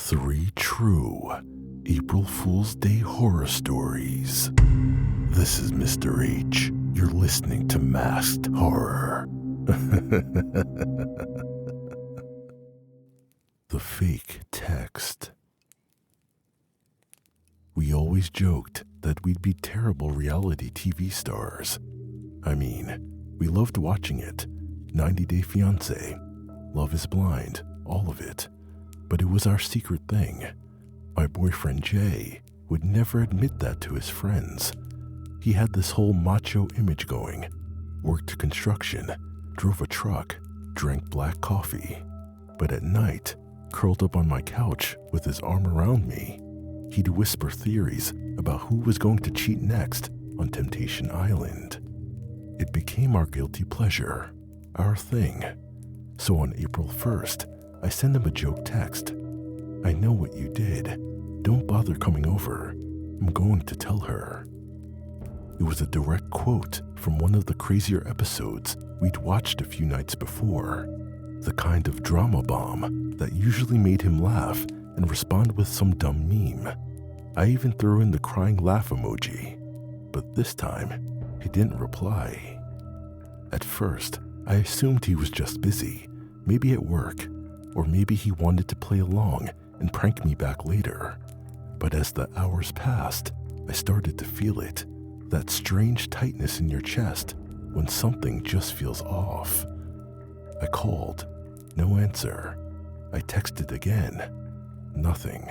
3 true April Fool's Day horror stories. This is Mr. H. You're listening to Masked Horror. The fake text. We always joked that we'd be terrible reality TV stars. I mean, we loved watching it. 90 Day Fiancé, Love is Blind, all of it. But it was our secret thing. My boyfriend Jay would never admit that to his friends. He had this whole macho image going, worked construction, drove a truck, drank black coffee. But at night, curled up on my couch with his arm around me, he'd whisper theories about who was going to cheat next on Temptation Island. It became our guilty pleasure, our thing. So on April 1st, I sent him a joke text. I know what you did. Don't bother coming over. I'm going to tell her. It was a direct quote from one of the crazier episodes we'd watched a few nights before. The kind of drama bomb that usually made him laugh and respond with some dumb meme. I even threw in the crying laugh emoji. But this time, he didn't reply. At first, I assumed he was just busy, maybe at work, or maybe he wanted to play along and prank me back later. But as the hours passed, I started to feel it, that strange tightness in your chest when something just feels off. I called, no answer. I texted again, nothing.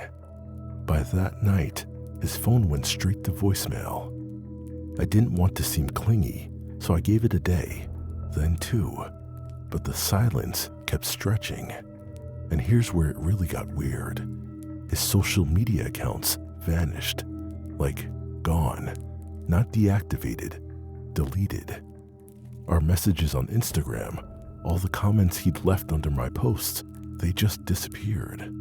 By that night, his phone went straight to voicemail. I didn't want to seem clingy, so I gave it a day, then 2, but the silence kept stretching. And here's where it really got weird. His social media accounts vanished, like gone, not deactivated, deleted. Our messages on Instagram, all the comments he'd left under my posts, they just disappeared.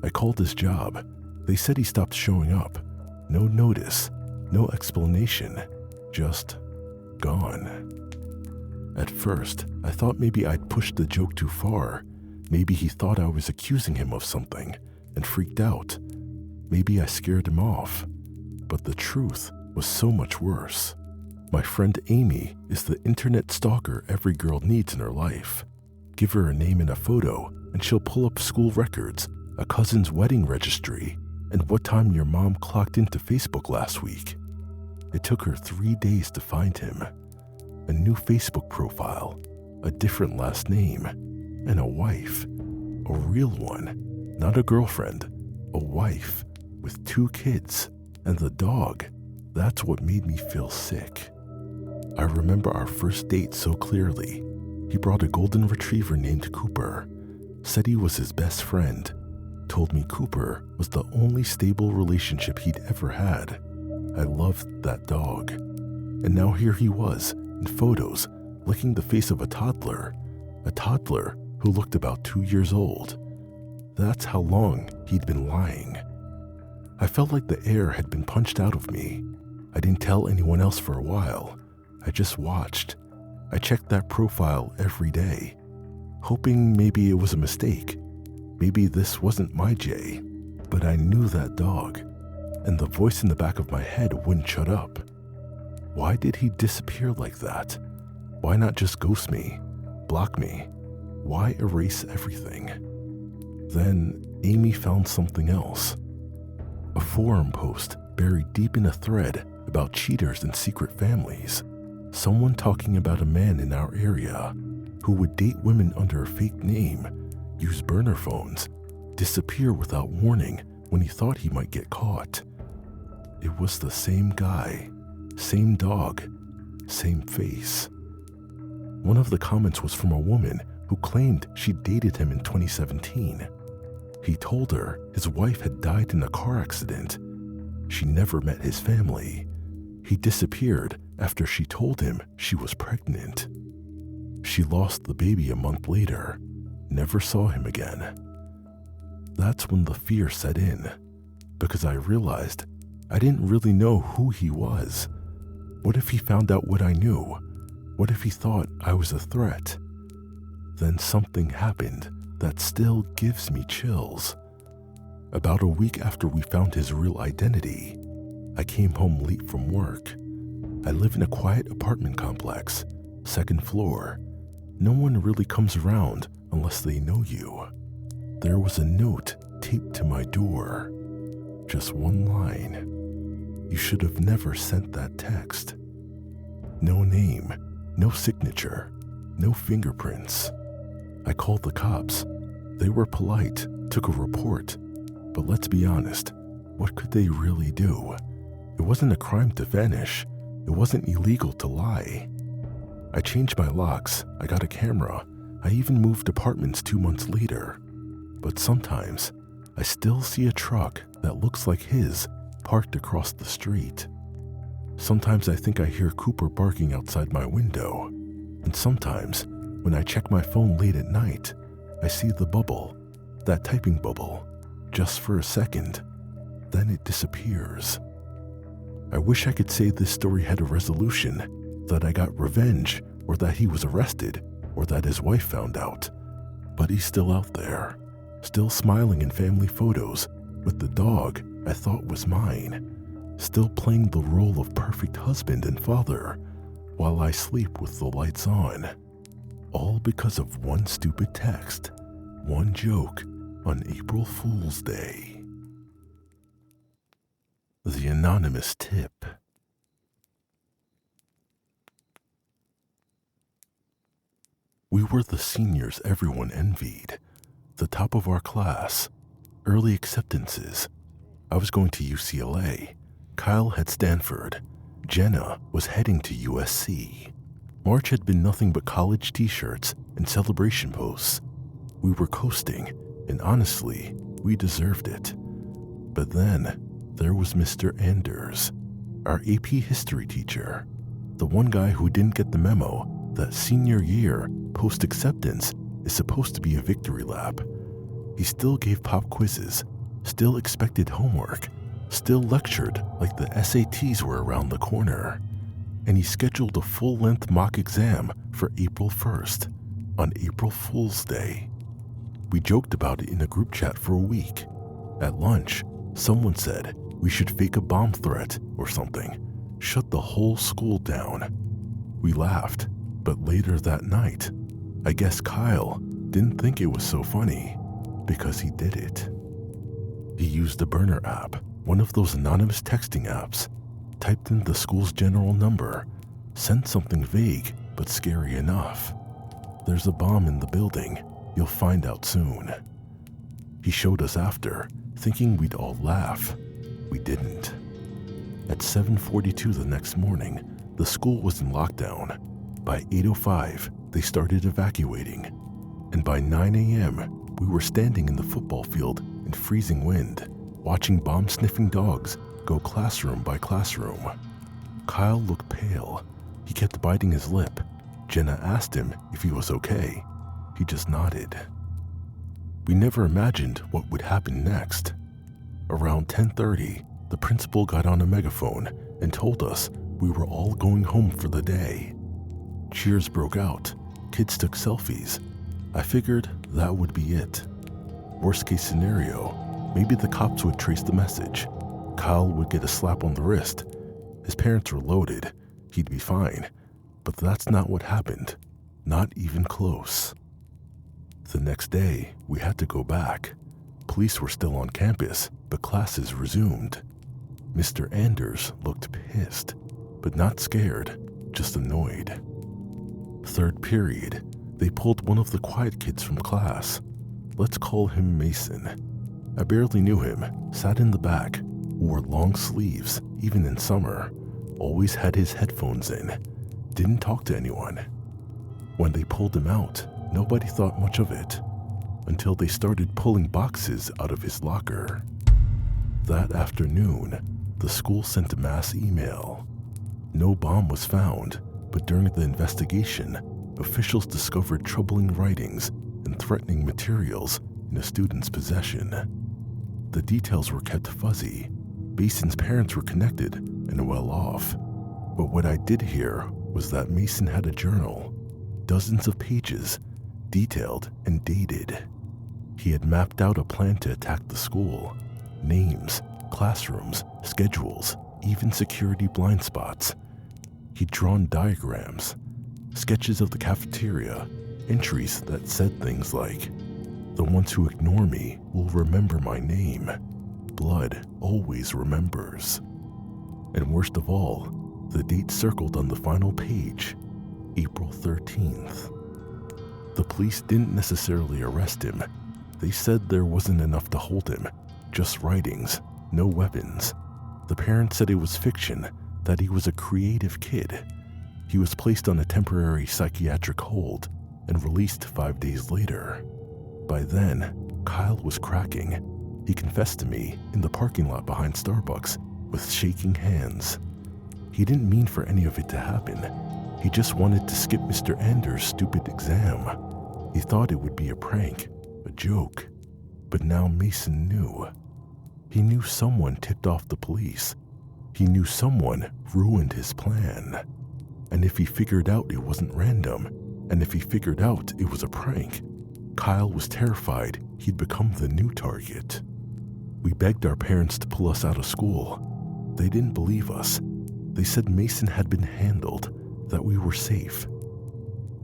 I called his job. They said he stopped showing up. No notice, no explanation, just gone. At first, I thought maybe I'd pushed the joke too far. Maybe he thought I was accusing him of something and freaked out. Maybe I scared him off. But the truth was so much worse. My friend Amy is the internet stalker every girl needs in her life. Give her a name and a photo, and she'll pull up school records, a cousin's wedding registry, and what time your mom clocked into Facebook last week. It took her 3 days to find him. A new Facebook profile, a different last name, and a wife. A real one, not a girlfriend, a wife with 2 kids and the dog. That's what made me feel sick. I remember our first date so clearly. He brought a golden retriever named Cooper, said he was his best friend, told me Cooper was the only stable relationship he'd ever had. I loved that dog. And now here he was, in photos, licking the face of a toddler who looked about 2 years old. That's how long he'd been lying. I felt like the air had been punched out of me. I didn't tell anyone else for a while. I just watched. I checked that profile every day, hoping maybe it was a mistake. Maybe this wasn't my Jay, but I knew that dog, and the voice in the back of my head wouldn't shut up. Why did he disappear like that? Why not just ghost me, block me? Why erase everything? Then Amy found something else. A forum post buried deep in a thread about cheaters and secret families. Someone talking about a man in our area who would date women under a fake name, use burner phones, disappear without warning when he thought he might get caught. It was the same guy, same dog, same face. One of the comments was from a woman who claimed she dated him in 2017. He told her his wife had died in a car accident. She never met his family. He disappeared after she told him she was pregnant. She lost the baby a month later, never saw him again. That's when the fear set in, because I realized I didn't really know who he was. What if he found out what I knew? What if he thought I was a threat? Then something happened that still gives me chills. About a week after we found his real identity, I came home late from work. I live in a quiet apartment complex, second floor. No one really comes around unless they know you. There was a note taped to my door. Just one line. You should have never sent that text. No name, no signature, no fingerprints. I called the cops. They were polite, took a report. But let's be honest, what could they really do? It wasn't a crime to vanish. It wasn't illegal to lie. I changed my locks, I got a camera, I even moved apartments 2 months later. But sometimes, I still see a truck that looks like his parked across the street. Sometimes I think I hear Cooper barking outside my window. And sometimes, when I check my phone late at night, I see the bubble, that typing bubble, just for a second. Then it disappears. I wish I could say this story had a resolution, that I got revenge, or that he was arrested, or that his wife found out. But he's still out there, still smiling in family photos with the dog I thought was mine, still playing the role of perfect husband and father while I sleep with the lights on. All because of one stupid text, one joke on April Fool's Day. The anonymous tip. We were the seniors everyone envied, the top of our class, early acceptances. I was going to UCLA, Kyle had Stanford, Jenna was heading to USC. March had been nothing but college t-shirts and celebration posts. We were coasting, and honestly, we deserved it. But then, there was Mr. Anders, our AP history teacher, the one guy who didn't get the memo that senior year post-acceptance is supposed to be a victory lap. He still gave pop quizzes, still expected homework, still lectured like the SATs were around the corner. And he scheduled a full-length mock exam for April 1st, on April Fool's Day. We joked about it in a group chat for a week. At lunch, someone said we should fake a bomb threat or something, shut the whole school down. We laughed, but later that night, I guess Kyle didn't think it was so funny because he did it. He used the Burner app, one of those anonymous texting apps, typed in the school's general number, sent something vague but scary enough. There's a bomb in the building, you'll find out soon. He showed us after, thinking we'd all laugh. We didn't. At 7:42 the next morning, the school was in lockdown. By 8:05, they started evacuating. And by 9 a.m., we were standing in the football field in freezing wind, watching bomb-sniffing dogs go classroom by classroom. Kyle looked pale. He kept biting his lip. Jenna asked him if he was okay. He just nodded. We never imagined what would happen next. Around 10:30, the principal got on a megaphone and told us we were all going home for the day. Cheers broke out. Kids took selfies. I figured that would be it. Worst case scenario, maybe the cops would trace the message. Kyle would get a slap on the wrist. His parents were loaded. He'd be fine. But that's not what happened. Not even close. The next day, we had to go back. Police were still on campus, but classes resumed. Mr. Anders looked pissed, but not scared, just annoyed. Third period, they pulled one of the quiet kids from class. Let's call him Mason. I barely knew him, sat in the back, wore long sleeves, even in summer, always had his headphones in, didn't talk to anyone. When they pulled him out, nobody thought much of it, until they started pulling boxes out of his locker. That afternoon, the school sent a mass email. No bomb was found, but during the investigation, officials discovered troubling writings and threatening materials in a student's possession. The details were kept fuzzy. Mason's parents were connected and well off. But what I did hear was that Mason had a journal, dozens of pages, detailed and dated. He had mapped out a plan to attack the school. Names, classrooms, schedules, even security blind spots. He'd drawn diagrams, sketches of the cafeteria, entries that said things like, "The ones who ignore me will remember my name. Blood always remembers." And worst of all, the date circled on the final page, April 13th. The police didn't necessarily arrest him. They said there wasn't enough to hold him, just writings, no weapons. The parents said it was fiction, that he was a creative kid. He was placed on a temporary psychiatric hold and released 5 days later. By then, Kyle was cracking. He confessed to me in the parking lot behind Starbucks with shaking hands. He didn't mean for any of it to happen. He just wanted to skip Mr. Anders' stupid exam. He thought it would be a prank, a joke. But now Mason knew. He knew someone tipped off the police. He knew someone ruined his plan. And if he figured out it wasn't random, and if he figured out it was a prank, Kyle was terrified he'd become the new target. We begged our parents to pull us out of school. They didn't believe us. They said Mason had been handled, that we were safe.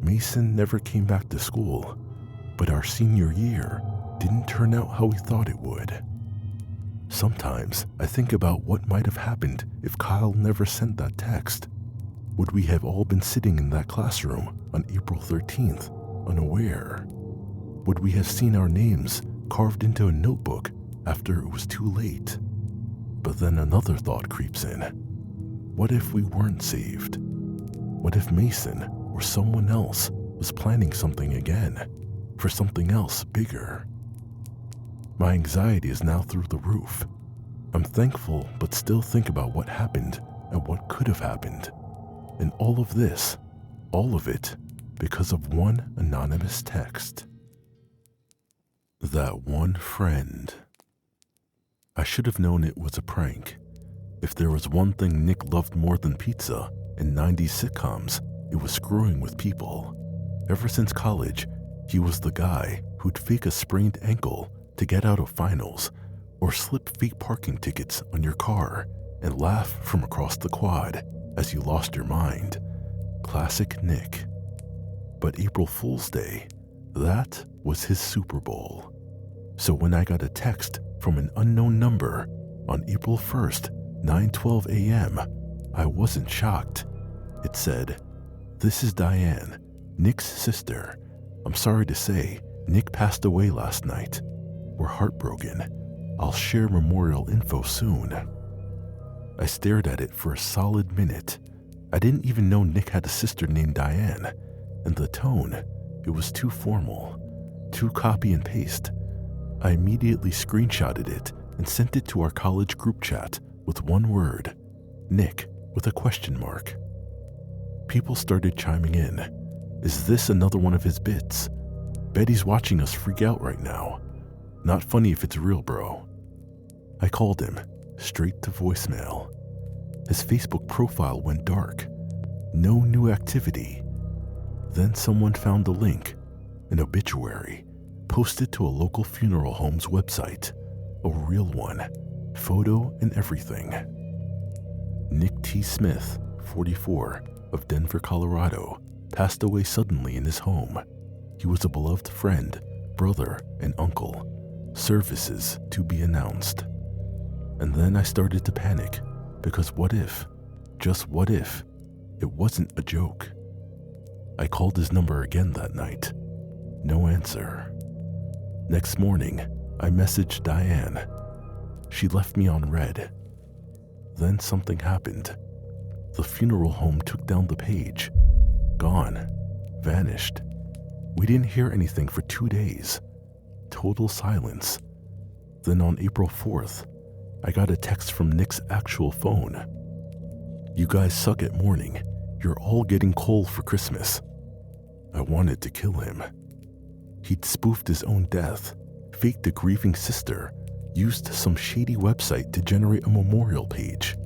Mason never came back to school, but our senior year didn't turn out how we thought it would. Sometimes I think about what might have happened if Kyle never sent that text. Would we have all been sitting in that classroom on April 13th, unaware? Would we have seen our names carved into a notebook after it was too late? But then another thought creeps in. What if we weren't saved? What if Mason or someone else was planning something again, for something else bigger? My anxiety is now through the roof. I'm thankful, but still think about what happened and what could have happened. And all of this, all of it, because of one anonymous text. That one friend. I should have known it was a prank. If there was one thing Nick loved more than pizza and 90s sitcoms, it was screwing with people. Ever since college, he was the guy who'd fake a sprained ankle to get out of finals, or slip fake parking tickets on your car and laugh from across the quad as you lost your mind. Classic Nick. But April Fool's Day, that was his Super Bowl. So when I got a text from an unknown number on April 1st, 9:12 a.m., I wasn't shocked. It said, "This is Diane, Nick's sister. I'm sorry to say, Nick passed away last night. We're heartbroken. I'll share memorial info soon." I stared at it for a solid minute. I didn't even know Nick had a sister named Diane, and the tone, it was too formal, too copy and paste. I immediately screenshotted it and sent it to our college group chat with one word, Nick, with a question mark. People started chiming in. Is this another one of his bits? Betty's watching us freak out right now. Not funny if it's real, bro. I called him, straight to voicemail. His Facebook profile went dark. No new activity. Then someone found the link, an obituary, posted to a local funeral home's website. A real one, photo and everything. Nick T. Smith, 44, of Denver, Colorado, passed away suddenly in his home. He was a beloved friend, brother, and uncle. Services to be announced. And then I started to panic, because what if, just what if, it wasn't a joke? I called his number again that night. No answer. Next morning, I messaged Diane. She left me on red. Then something happened. The funeral home took down the page. Gone. Vanished. We didn't hear anything for 2 days. Total silence. Then on April 4th, I got a text from Nick's actual phone. "You guys suck at mourning. You're all getting coal for Christmas." I wanted to kill him. He'd spoofed his own death, faked a grieving sister, used some shady website to generate a memorial page.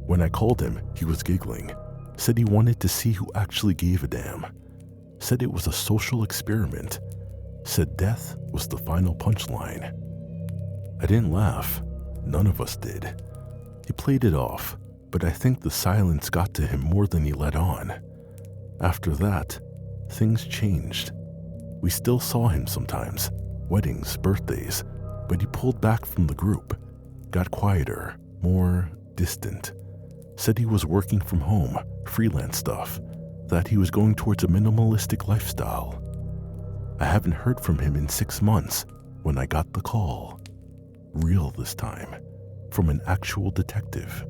When I called him, he was giggling, said he wanted to see who actually gave a damn, said it was a social experiment. said death was the final punchline. I didn't laugh. None of us did. He played it off, but I think the silence got to him more than he let on. After that, things changed. We still saw him sometimes, weddings, birthdays, but he pulled back from the group, got quieter, more distant, said he was working from home, freelance stuff, that he was going towards a minimalistic lifestyle. I haven't heard from him in 6 months when I got the call. Real this time, from an actual detective.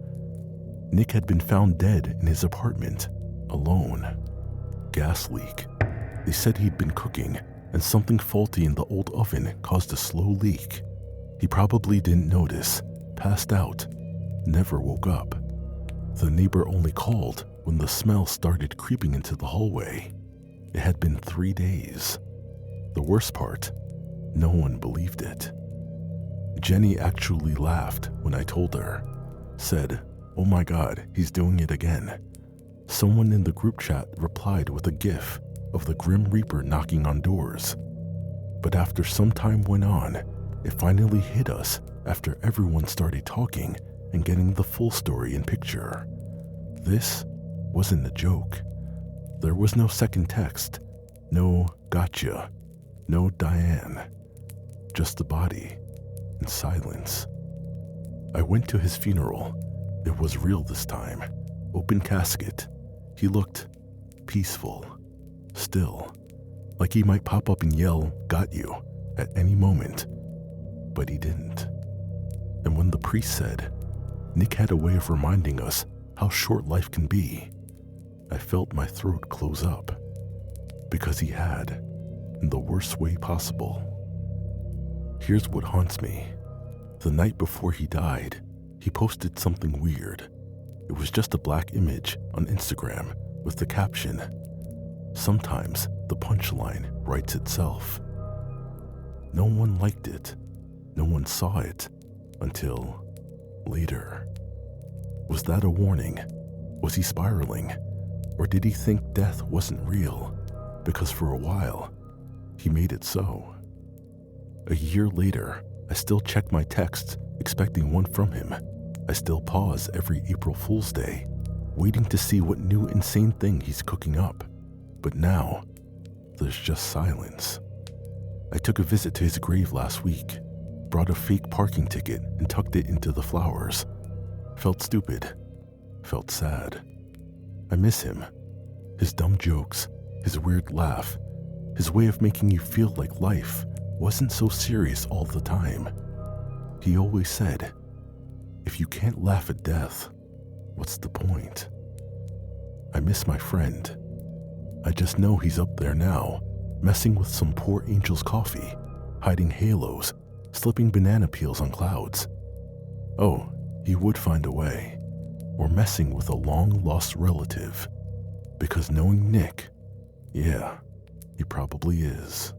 Nick had been found dead in his apartment, alone. Gas leak. They said he'd been cooking, and something faulty in the old oven caused a slow leak. He probably didn't notice, passed out, never woke up. The neighbor only called when the smell started creeping into the hallway. It had been 3 days. The worst part, no one believed it. Jenny actually laughed when I told her, said, "Oh my God, he's doing it again." Someone in the group chat replied with a gif of the Grim Reaper knocking on doors. But after some time went on, it finally hit us after everyone started talking and getting the full story in picture. This wasn't a joke. There was no second text, no gotcha, no Diane, just the body and silence. I went to his funeral. It was real this time. Open casket. He looked peaceful, still, like he might pop up and yell, "Got you," at any moment. But he didn't. And when the priest said, Nick had a way of reminding us how short life can be, I felt my throat close up. Because he had, in the worst way possible. Here's what haunts me. The night before he died, he posted something weird. It was just a black image on Instagram with the caption, "Sometimes the punchline writes itself." No one liked it. No one saw it until later. Was that a warning? Was he spiraling? Or did he think death wasn't real? Because for a while, he made it so. A year later, I still check my texts expecting one from him. I still pause every April Fool's Day, waiting to see what new insane thing he's cooking up. But now, there's just silence. I took a visit to his grave last week, brought a fake parking ticket and tucked it into the flowers. Felt stupid, felt sad. I miss him. His dumb jokes, his weird laugh, his way of making you feel like life wasn't so serious all the time. He always said, "If you can't laugh at death, what's the point?" I miss my friend. I just know he's up there now, messing with some poor angel's coffee, hiding halos, slipping banana peels on clouds. Oh, he would find a way. Or messing with a long-lost relative. Because knowing Nick, yeah, he probably is.